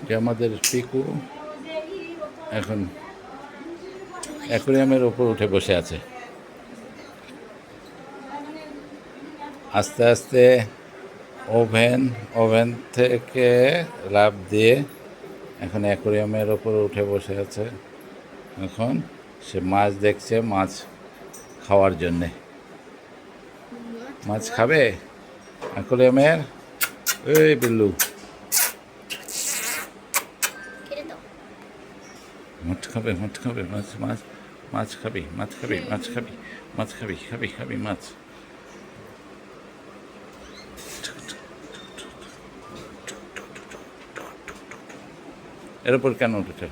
যে আমাদের পিকু এখন অ্যাকুরিয়ামের ওপর উঠে বসে আছে। আস্তে আস্তে ওভেন থেকে লাফ দিয়ে এখন অ্যাকুরিয়ামের ওপর উঠে বসে আছে। এখন সে মাছ দেখছে, মাছ খাওয়ার জন্যে। মাছ খাবে অ্যাকুরিয়ামের? এই বিল্লু, মাছ খাবে, মাছ খাবে, মাছ মাছ মাছ খাবি, মাছ খাবি, মাছ খাবি, মাছ খাবি, খাবি খাবি মাছ। এর উপর কেন উঠেছে?